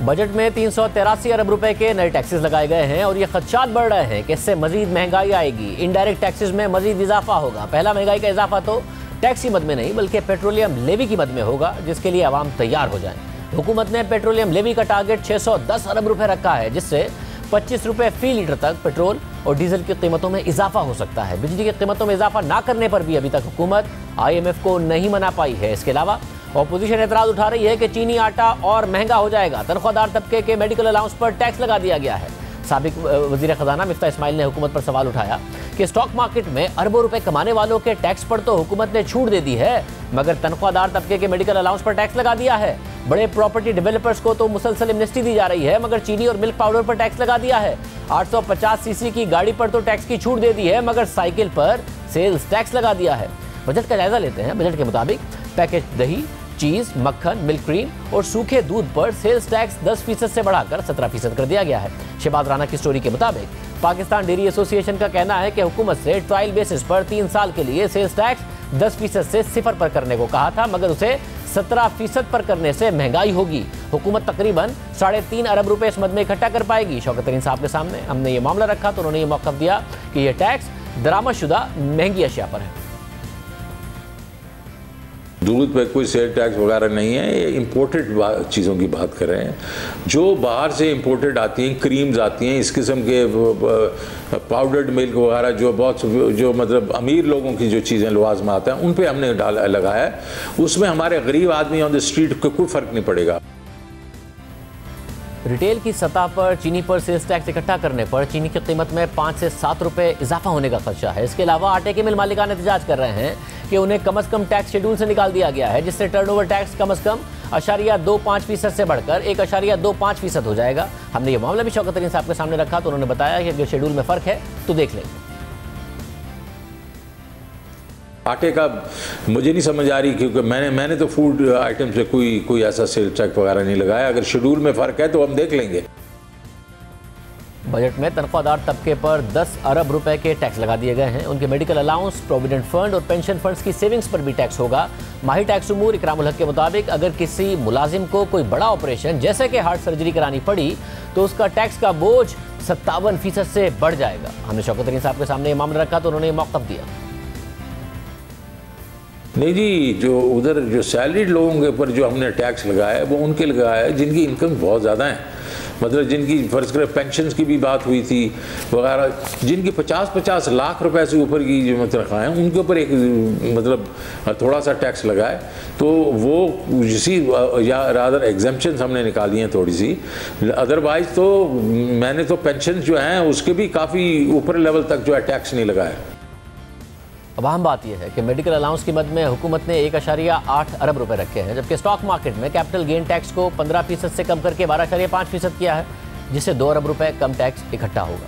Budget में 383 अरब रुपए के नए टैक्सेस लगाए गए हैं और ये खदशात बढ़ रहे हैं कि इससे मजीद महंगाई आएगी। इनडायरेक्ट टैक्सेस में मजीद इजाफा होगा। पहला महंगाई का इजाफा तो टैक्स की मद में नहीं बल्कि पेट्रोलियम लेवी की मद में होगा, जिसके लिए आवाम तैयार हो जाए। हुकूमत ने पेट्रोलियम लेवी का टारगेट 610 अरब रुपए रखा है, जिससे 25 रुपए फी लीटर तक पेट्रोल और डीजल की कीमतों में इजाफा हो सकता है। बिजली की कीमतों में इजाफा ना करने पर भी अभी तक हुकूमत IMF को नहीं मना पाई है। इसके अलावा ऑपोजिशन एतराज उठा रही है कि चीनी आटा और महंगा हो जाएगा। तनख्वाहदार तबके के मेडिकल अलाउंस पर टैक्स लगा दिया गया है। साबिक वजीर खजाना मिफ्ता इस्माइल ने हुकूमत पर सवाल उठाया कि स्टॉक मार्केट में अरबों रुपए कमाने वालों के टैक्स पर तो हुकूमत ने छूट दे दी है, मगर तनख्वाहदार तबके के मेडिकल अलाउंस पर टैक्स लगा दिया है। बड़े प्रॉपर्टी डेवलपर्स को तो मुसलसल एमनेस्टी दी जा रही है, मगर चीनी और मिल्क पाउडर पर टैक्स लगा दिया है। 850 सीसी की गाड़ी पर तो टैक्स की छूट दे दी है, मगर साइकिल पर सेल्स टैक्स लगा दिया है। बजट का जायजा लेते हैं। बजट के मुताबिक पैकेज दही, चीज, मक्खन, मिल्क क्रीम और सूखे दूध पर सेल्स टैक्स 10% से बढ़ाकर 17% कर दिया गया है। शहबाज राना की स्टोरी के मुताबिक पाकिस्तान डेयरी एसोसिएशन का कहना है कि हुकूमत से ट्रायल बेसिस पर 3 साल के लिए सेल्स टैक्स 10% से 0 पर करने को कहा था, मगर उसे 17% पर करने से महंगाई होगी। हुकूमत तकरीबन 3.5 अरब रुपए इस मद में इकट्ठा कर पाएगी। शौकत तरीन साहब के सामने हमने ये मामला रखा तो उन्होंने ये मौक़िफ़ दिया कि यह टैक्स दरामदशुदा महंगी अशिया पर है। दूध पे कोई सेल टैक्स वगैरह नहीं है। ये इम्पोर्टेड चीज़ों की बात कर रहे हैं, जो बाहर से इम्पोर्टेड आती हैं, क्रीम्स आती हैं, इस किस्म के पाउडर्ड मिल्क वगैरह, जो मतलब अमीर लोगों की जो चीज़ें लवाज़मात हैं, उन पे हमने लगाया है। उसमें हमारे गरीब आदमी ऑन द स्ट्रीट को कोई फ़र्क नहीं पड़ेगा। रिटेल की सतह पर चीनी पर सेल्स टैक्स इकट्ठा करने पर चीनी की कीमत में 5 से 7 रुपए इजाफा होने का खदशा है। इसके अलावा आटे के मिल मालिकान एहतजाज कर रहे हैं कि उन्हें कम से कम टैक्स शेड्यूल से निकाल दिया गया है, जिससे टर्नओवर टैक्स कम से कम 0.25% से बढ़कर 1.25% हो जाएगा। हमने ये मामला भी शौकत तरीन साहब के सामने रखा तो उन्होंने बताया कि अगर शेड्यूल में फ़र्क है तो देख लें। आटे का मुझे नहीं समझ आ रही, क्योंकि मैंने तो फूड आइटम से कोई ऐसा सेल टैक्स वगैरह नहीं लगाया। अगर शेड्यूल में फ़र्क है तो हम देख लेंगे। बजट में तनख्वाहदार तबके पर 10 अरब रुपए के टैक्स लगा दिए गए हैं। उनके मेडिकल अलाउंस, प्रोविडेंट फंड और पेंशन फंड्स की सेविंग्स पर भी टैक्स होगा। माही टैक्स उमूर इकरामुल हक के मुताबिक अगर किसी मुलाजिम को कोई बड़ा ऑपरेशन जैसे कि हार्ट सर्जरी करानी पड़ी तो उसका टैक्स का बोझ 57% से बढ़ जाएगा। हमने शौकत तरीन साहब के सामने ये मामला रखा तो उन्होंने ये मौक़िफ़ दिया। नहीं जी, जो उधर जो सैलरीड लोगों के ऊपर जो हमने टैक्स लगाया है वो उनके लगाया है जिनकी इनकम बहुत ज़्यादा है। मतलब जिनकी फ़र्ज़ करें पेंशन्स की भी बात हुई थी वगैरह, जिनकी 50-50 लाख रुपए से ऊपर की जो तनख्वाहें हैं उनके ऊपर एक मतलब थोड़ा सा टैक्स लगाए, तो वो इसी या रादर एग्जेम्पशंस हमने निकाली हैं थोड़ी सी। अदरवाइज़ तो मैंने तो पेंशन जो हैं उसके भी काफ़ी ऊपर लेवल तक जो है टैक्स नहीं लगाया। अब अहम बात यह है कि मेडिकल अलाउंस की मद में हुकूमत ने 1.8 अरब रुपए रखे हैं, जबकि स्टॉक मार्केट में कैपिटल गेन टैक्स को 15% से कम करके 12.5% किया है, जिससे 2 अरब रुपए कम टैक्स इकट्ठा होगा।